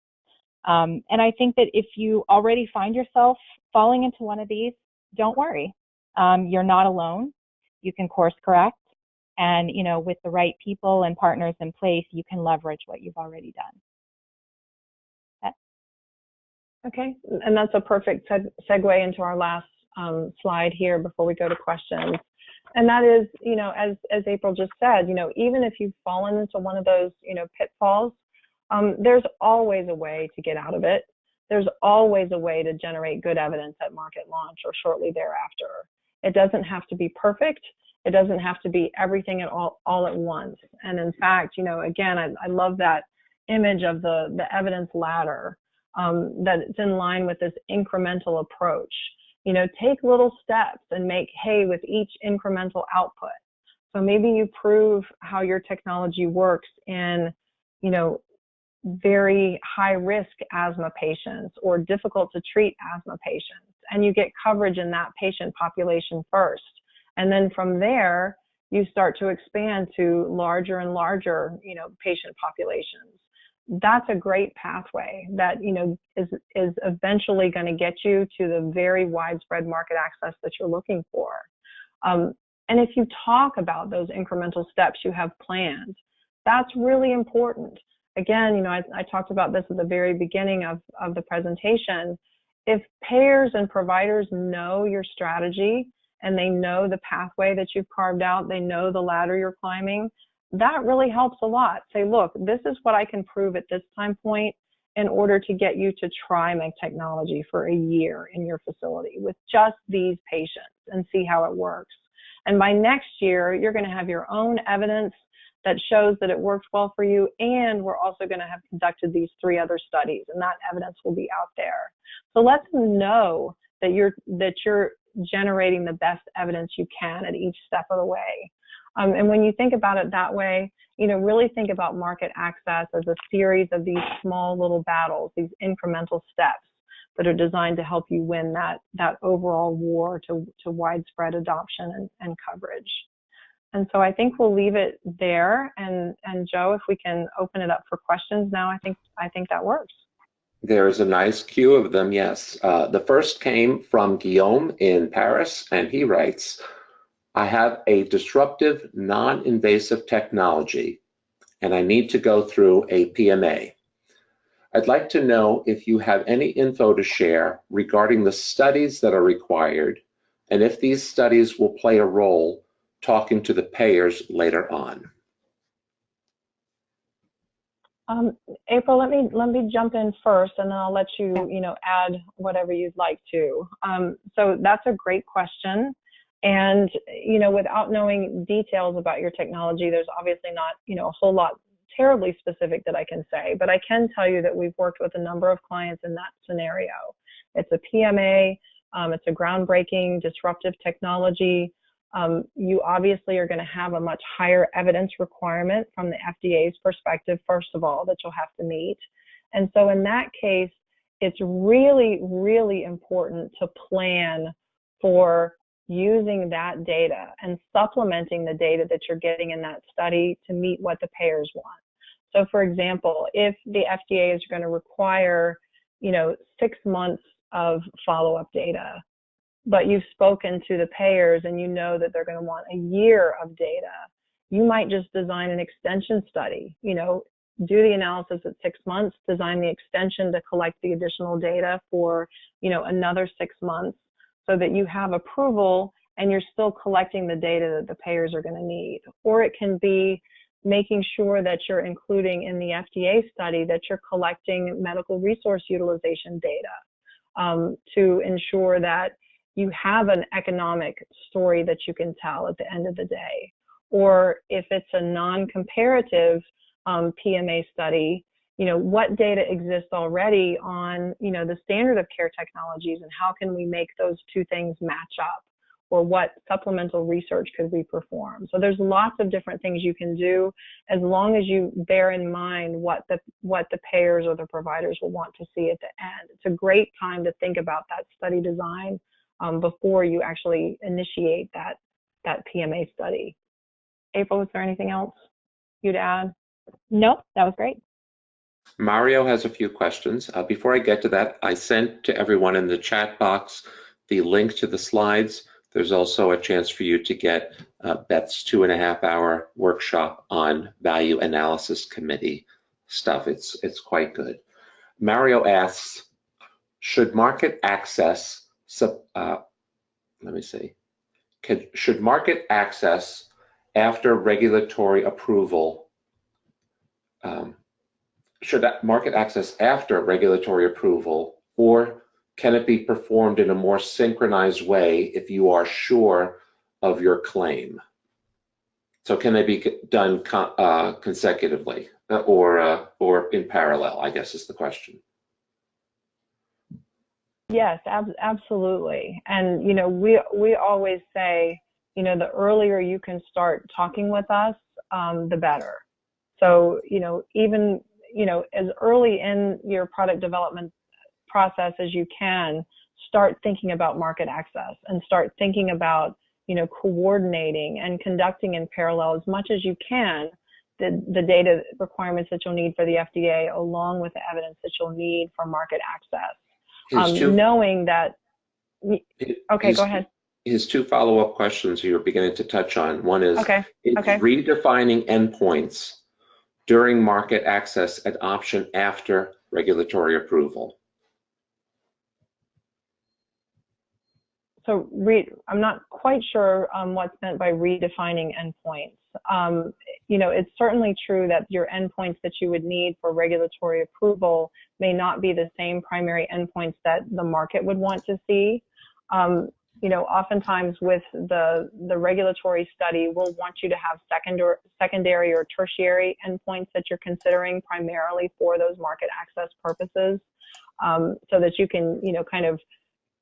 And I think that if you already find yourself falling into one of these, don't worry. You're not alone. You can course correct. And, you know, with the right people and partners in place, you can leverage what you've already done. Okay, and that's a perfect segue into our last slide here before we go to questions. And that is, you know, as April just said, you know, even if you've fallen into one of those, you know, pitfalls, there's always a way to get out of it. There's always a way to generate good evidence at market launch or shortly thereafter. It doesn't have to be perfect. It doesn't have to be everything at all at once. And in fact, you know, again, I love that image of the evidence ladder, that it's in line with this incremental approach. You know, take little steps and make hay with each incremental output. So maybe you prove how your technology works in, you know, very high risk asthma patients or difficult to treat asthma patients, and you get coverage in that patient population first. And then from there, you start to expand to larger and larger, you know, patient populations. That's a great pathway that, you know, is eventually going to get you to the very widespread market access that you're looking for. And if you talk about those incremental steps you have planned, that's really important. Again, you know, I talked about this at the very beginning of the presentation. If payers and providers know your strategy and they know the pathway that you've carved out, they know the ladder you're climbing, that really helps a lot. Say, look, this is what I can prove at this time point in order to get you to try my technology for a year in your facility with just these patients and see how it works. And by next year, you're going to have your own evidence that shows that it worked well for you, and we're also going to have conducted these 3 other studies, and that evidence will be out there. So let them know that you're generating the best evidence you can at each step of the way. And when you think about it that way, you know, really think about market access as a series of these small little battles, these incremental steps that are designed to help you win that overall war to widespread adoption and coverage. And so I think we'll leave it there. And Joe, if we can open it up for questions now, I think that works. There is a nice queue of them, yes. The first came from Guillaume in Paris, and he writes, I have a disruptive, non-invasive technology, and I need to go through a PMA. I'd like to know if you have any info to share regarding the studies that are required, and if these studies will play a role talking to the payers later on. April, let me jump in first, and then I'll let you, you know, add whatever you'd like to. So that's a great question. And, you know, without knowing details about your technology, there's obviously not, you know, a whole lot terribly specific that I can say, but I can tell you that we've worked with a number of clients in that scenario. It's a PMA, it's a groundbreaking disruptive technology. You obviously are going to have a much higher evidence requirement from the FDA's perspective, first of all, that you'll have to meet. And so in that case, it's really, really important to plan for using that data and supplementing the data that you're getting in that study to meet what the payers want. So for example, if the FDA is going to require, you know, 6 months of follow-up data, but you've spoken to the payers and you know that they're going to want a year of data, you might just design an extension study, you know, do the analysis at 6 months, design the extension to collect the additional data for, you know, another 6 months, so that you have approval and you're still collecting the data that the payers are going to need. Or it can be making sure that you're including in the FDA study that you're collecting medical resource utilization data to ensure that you have an economic story that you can tell at the end of the day. Or if it's a non-comparative PMA study, you know, what data exists already on, you know, the standard of care technologies, and how can we make those two things match up? Or what supplemental research could we perform? So there's lots of different things you can do, as long as you bear in mind what the payers or the providers will want to see at the end. It's a great time to think about that study design before you actually initiate that PMA study. April, is there anything else you'd add? Nope, that was great. Mario has a few questions. Before I get to that, I sent to everyone in the chat box the link to the slides. There's also a chance for you to get Beth's 2.5-hour workshop on value analysis committee stuff. It's quite good. Mario asks, should market access, should market access after regulatory approval, should market access after regulatory approval, or can it be performed in a more synchronized way if you are sure of your claim? So can they be done consecutively or in parallel, I guess is the question. Yes, absolutely. And, you know, we always say, you know, the earlier you can start talking with us, the better. So, you know, even, you know, as early in your product development process as you can, start thinking about market access and start thinking about, you know, coordinating and conducting in parallel as much as you can the data requirements that you'll need for the FDA along with the evidence that you'll need for market access. Knowing that, okay, go ahead. His two follow-up questions you're beginning to touch on. One is, okay. redefining endpoints during market access an option after regulatory approval? So I'm not quite sure what's meant by redefining endpoints. You know, it's certainly true that your endpoints that you would need for regulatory approval may not be the same primary endpoints that the market would want to see. You know, oftentimes with the regulatory study, we'll want you to have secondary or tertiary endpoints that you're considering primarily for those market access purposes, so that you can, you know, kind of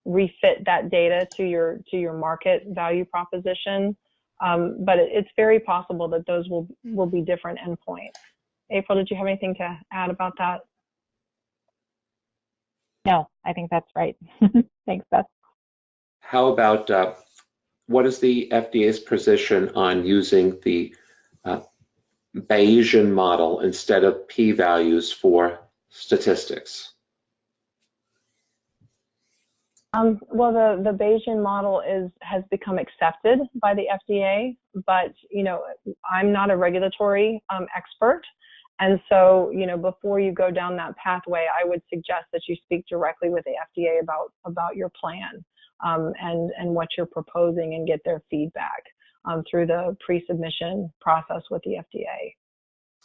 refit that data to your market value proposition. But it's very possible that those will be different endpoints. April, did you have anything to add about that? No, I think that's right. Thanks, Beth. How about what is the FDA's position on using the Bayesian model instead of p-values for statistics? Well, the Bayesian model has become accepted by the FDA, but, you know, I'm not a regulatory expert. And so, you know, before you go down that pathway, I would suggest that you speak directly with the FDA about your plan and what you're proposing and get their feedback through the pre-submission process with the FDA.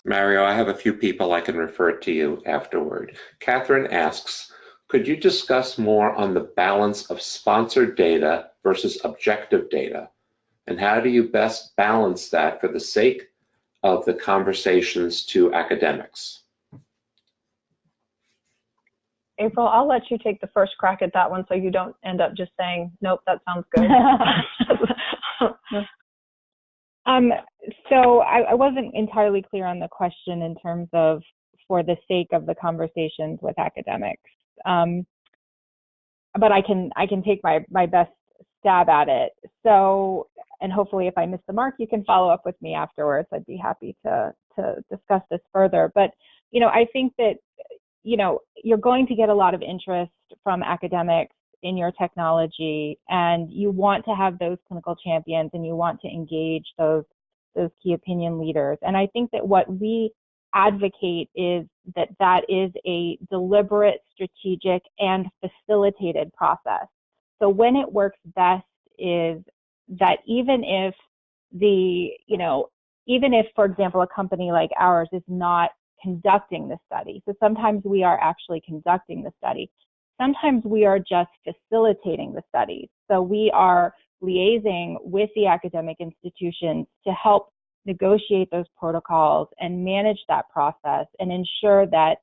Mario, I have a few people I can refer to you afterward. Catherine asks, could you discuss more on the balance of sponsored data versus objective data? And how do you best balance that for the sake of the conversations to academics? April, I'll let you take the first crack at that one so you don't end up just saying, nope, that sounds good. So I wasn't entirely clear on the question in terms of for the sake of the conversations with academics. But I can take my best stab at it. So, and hopefully if I miss the mark, you can follow up with me afterwards. I'd be happy to discuss this further. But, you know, I think that, you know, you're going to get a lot of interest from academics in your technology, and you want to have those clinical champions and you want to engage those key opinion leaders. And I think that what we advocate is that is a deliberate, strategic, and facilitated process. So when it works best is that even if for example, a company like ours is not conducting the study. So sometimes we are actually conducting the study. Sometimes we are just facilitating the studies. So we are liaising with the academic institutions to help negotiate those protocols and manage that process and ensure that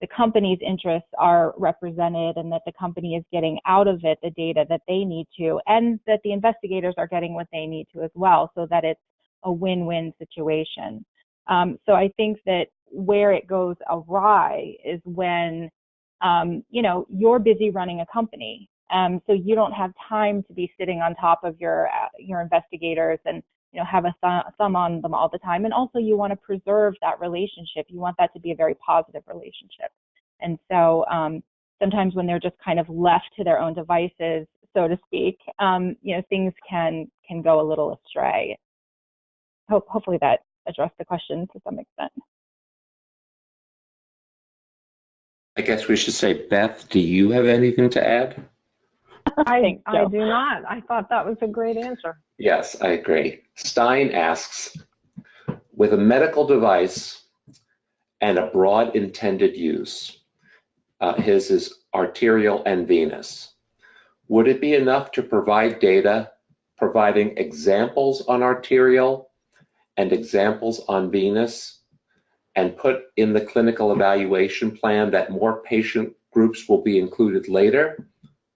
the company's interests are represented and that the company is getting out of it the data that they need to, and that the investigators are getting what they need to as well, so that it's a win-win situation. So I think that where it goes awry is when you know, you're busy running a company, so you don't have time to be sitting on top of your investigators and have a thumb on them all the time. And also you want to preserve that relationship. You want that to be a very positive relationship. And so sometimes when they're just kind of left to their own devices, so to speak, things can go a little astray. Hopefully that addressed the question to some extent. I guess we should say, Beth, do you have anything to add? I do not. I thought that was a great answer. Yes, I agree. Stein asks, with a medical device and a broad intended use, his is arterial and venous, would it be enough to provide data providing examples on arterial and examples on venous and put in the clinical evaluation plan that more patient groups will be included later?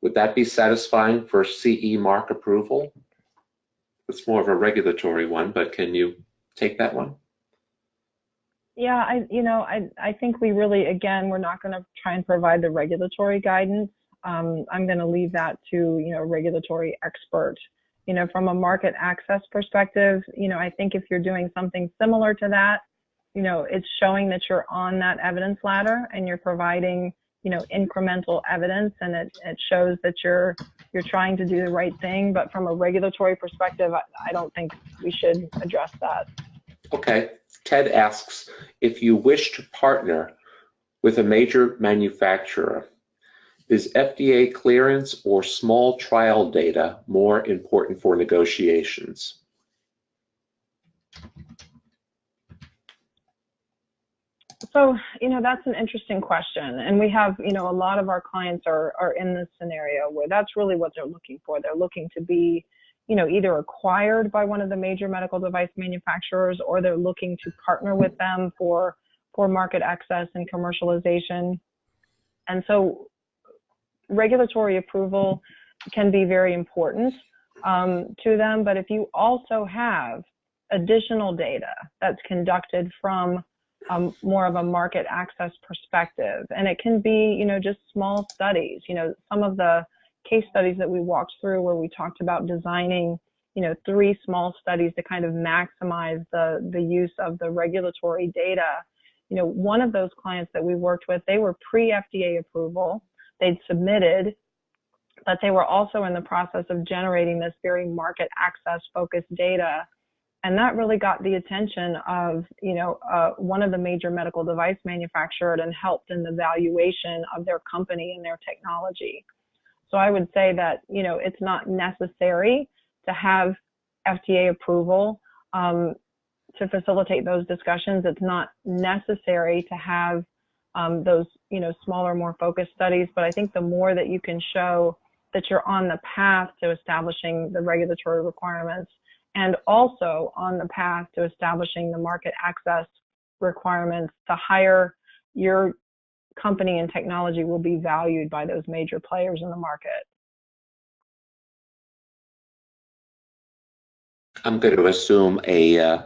Would that be satisfying for CE mark approval? It's more of a regulatory one, but can you take that one? Yeah, I think we really, again, we're not going to try and provide the regulatory guidance. I'm going to leave that to, a regulatory expert. From a market access perspective, I think if you're doing something similar to that, it's showing that you're on that evidence ladder and you're providing, incremental evidence, and it shows that you're trying to do the right thing. But from a regulatory perspective, I don't think we should address that. Okay. Ted asks, if you wish to partner with a major manufacturer, is FDA clearance or small trial data more important for negotiations? So, that's an interesting question. And we have, a lot of our clients are in this scenario where that's really what they're looking for. They're looking to be, either acquired by one of the major medical device manufacturers, or they're looking to partner with them for market access and commercialization. And so regulatory approval can be very important to them. But if you also have additional data that's conducted from more of a market access perspective, and it can be, just small studies. Some of the case studies that we walked through where we talked about designing, 3 small studies to kind of maximize the use of the regulatory data. One of those clients that we worked with, they were pre-FDA approval. They'd submitted, but they were also in the process of generating this very market access focused data. And that really got the attention of, one of the major medical device manufacturers and helped in the valuation of their company and their technology. So I would say that, it's not necessary to have FDA approval to facilitate those discussions. It's not necessary to have those, smaller, more focused studies. But I think the more that you can show that you're on the path to establishing the regulatory requirements, and also on the path to establishing the market access requirements, the higher your company and technology will be valued by those major players in the market. I'm going to assume a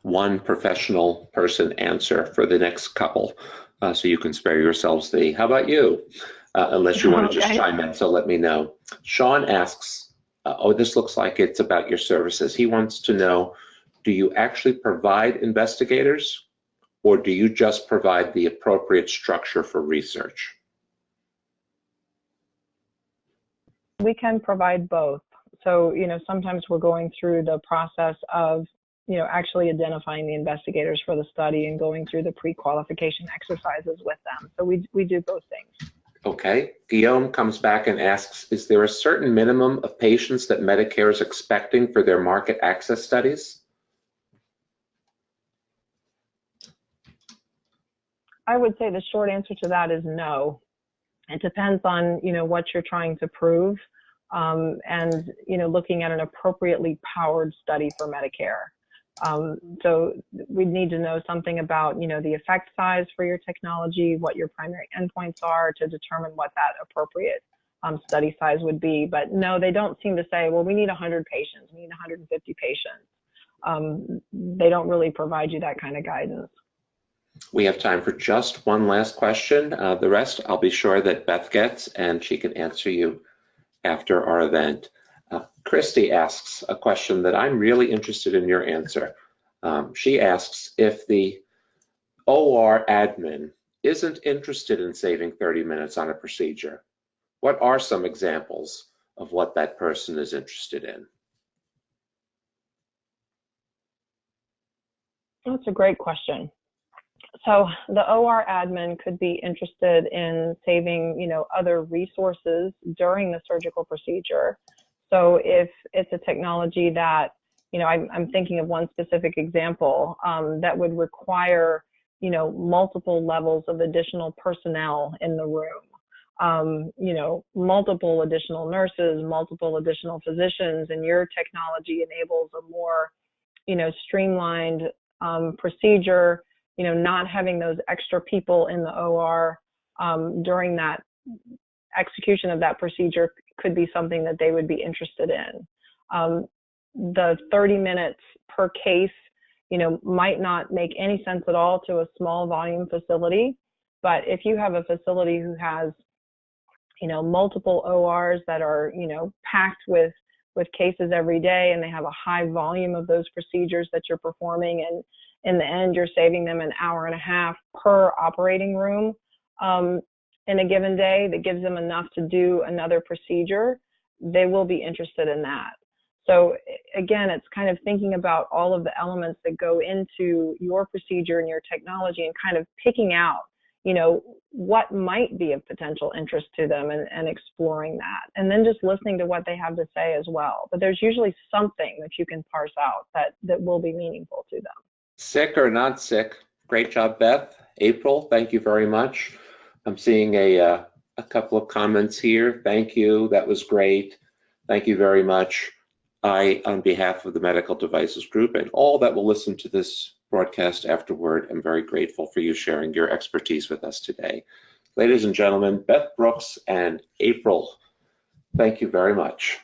one professional person answer for the next couple, so you can spare yourselves the, how about you? Unless you want to just chime in, so let me know. Sean asks, this looks like it's about your services. He wants to know, do you actually provide investigators, or do you just provide the appropriate structure for research? We can provide both. So, sometimes we're going through the process of, actually identifying the investigators for the study and going through the pre-qualification exercises with them. So we do both things. Okay. Guillaume comes back and asks, is there a certain minimum of patients that Medicare is expecting for their market access studies? I would say the short answer to that is no. It depends on, what you're trying to prove, and, looking at an appropriately powered study for Medicare. So we'd need to know something about, the effect size for your technology, what your primary endpoints are to determine what that appropriate study size would be. But no, they don't seem to say, well, we need 100 patients, we need 150 patients. They don't really provide you that kind of guidance. We have time for just one last question. The rest I'll be sure that Beth gets, and she can answer you after our event. Christy asks a question that I'm really interested in your answer. She asks, if the OR admin isn't interested in saving 30 minutes on a procedure, what are some examples of what that person is interested in? That's a great question. So the OR admin could be interested in saving, other resources during the surgical procedure. So if it's a technology that, I'm thinking of one specific example that would require, multiple levels of additional personnel in the room, multiple additional nurses, multiple additional physicians, and your technology enables a more, streamlined procedure, not having those extra people in the OR during that execution of that procedure could be something that they would be interested in. The 30 minutes per case, might not make any sense at all to a small volume facility, but if you have a facility who has, multiple ORs that are, packed with cases every day, and they have a high volume of those procedures that you're performing, and in the end, you're saving them an hour and a half per operating room in a given day that gives them enough to do another procedure, they will be interested in that. So again, it's kind of thinking about all of the elements that go into your procedure and your technology and kind of picking out, what might be of potential interest to them and exploring that. And then just listening to what they have to say as well. But there's usually something that you can parse out that will be meaningful to them. Sick or not sick? Great job, Beth. April, thank you very much. I'm seeing a couple of comments here. Thank you. That was great. Thank you very much. I, on behalf of the Medical Devices Group and all that will listen to this broadcast afterward, am very grateful for you sharing your expertise with us today. Ladies and gentlemen, Beth Brooks and April, thank you very much.